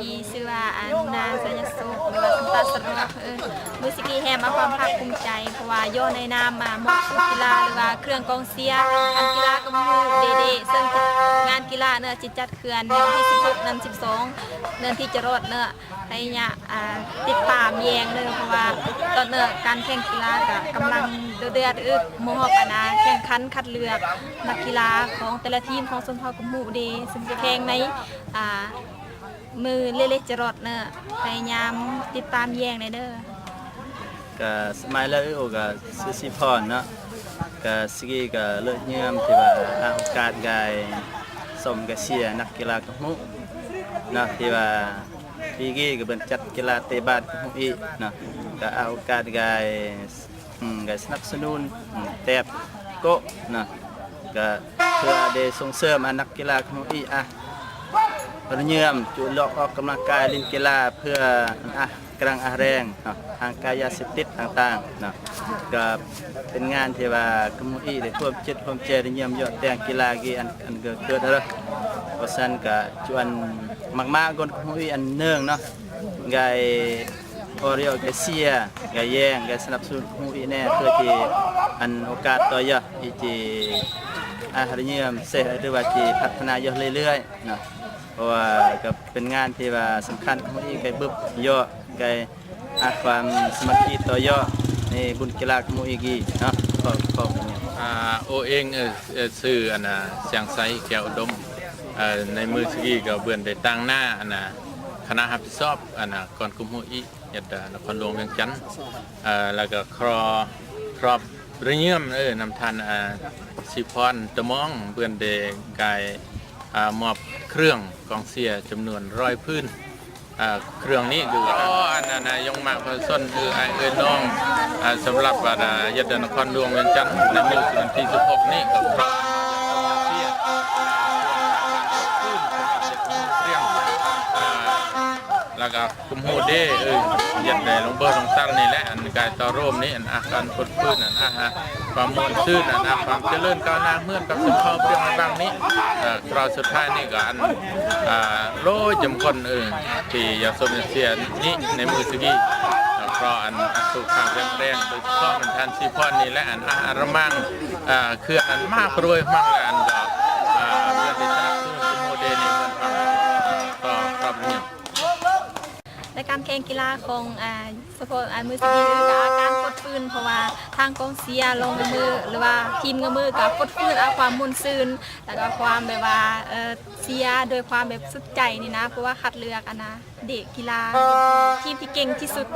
กีชื่อว่านาสัญสุขหรือว่าสันตาสรอมือสกีแฮมมาความภาคภูมิใจเพราะว่าโยในนามมามอบกีฬาหรือว่าเครื่องกองเชียร์การกีฬากับมูเดเดซึ่งงานกีฬาเนื้อจิตจัดเขื่อนในวันที่16 เดือน 12เดือนที่จะรอดเนื้อให้เนี่ยติดตามแยงเลยเพราะว่าตอนเนื้อการแข่งกีฬากับกำลังเดือดมหอบแข่งขันคัดเลือกนักกีฬาของแต่ละทีมของชนเผ่ากับมูเดซึ่งจะแข่งในมือเล็กๆจะรอดเนอะพยายามติดตามแยงในเด้อก็สมัยแล้วก็สุสิพรเนาะก็สกีก็เลิศเยี่ยมที่ว่าโอกาสกายสมกับเชียร์นักกีฬากับมุเนาะที่ว่าปีกี้ก็เป็นจัดกีฬาเตะบาสกับมุอีเนาะก็โอกาสกายสนับสนุนแตบโกเนาะก็เพื่อได้ส่งเสริมนักกีฬากับมุอีเยี่ยมจุดออกกำลังกายเล่นกีฬาเพื่อกำลังแรงทางกายเสพติดต่างๆนะก็เป็นงานที่ว่ากมุอีได้ควบจิตควบใจเยี่ยมยอดแต่งกีฬากี่อันเกิดแล้วเพราะฉะนั้นก็ชวนมากๆคนกมุอีอันเนื่องเนาะไงโอริโอเกเซียไงแย่งไงสนับสนุนกมุอีแน่เพื่อที่อันโอกาสต่อยอดที่เยี่ยมเสร็จหรือว่าที่พัฒนายอดเรื่อยๆเนาะเพราะว่าก็เป็นงานที่ว่าสำคัญของอีกไกบึบย่อไกความสมัครต่อย่อในบุญกีฬาของอีกีเนาะก็โอเองซื้อเสียงไซแก้วดมในมือสกีก็เบื่อได้ตั้งหน้าคณะรับผิดชอบก่อนกุมหูอียัดนครหลวงเวียงจันทร์แล้วก็ครอบเรียมนำทันสิพรตะมองเบื่อได้กายมอบเครื่องกองเสียจำนวน100 พื้นเครื่องนี้คือยงมาผสมคือน้องสำหรับยัดนครหลวงเวียงจันทร์ในมือวันที่16นี้ก็พร้อมเสียแล้วก็กุมโฮเด้ยัดในลงเบอร์ลงตั้งนี่แหละกายต่อร่วมนี่อาการปวดพื้นความมวลซื่นความเจริญก้าวหน้าเมื่อกับสิ่งเข้าเรื่องบางนี้คราวสุดท้ายนี่ก็โล่จำคนที่ยาสมเสียนี่ในมือสกีเพราะสุขภาพแรงโดยเฉพาะมันทันซีพอนนี่และอารมังคือมากรวยมากเลยก็เพื่อที่จะสู้กุมโฮเด้ในเมืองไทยก็ครอบเนี่ยในการแข่งกีฬาของสปอร์ตมือสกีหรือการกดฟืนเพราะว่าทางกองเชียร์ลงมือหรือว่าทีมกับมือกับกดฟืนความมุนซืนแล้วก็ความแบบว่าเชียร์โดยความแบบสุดใจนี่นะเพราะว่าคัดเลือกเด็กกีฬาทีมที่เก่งที่สุด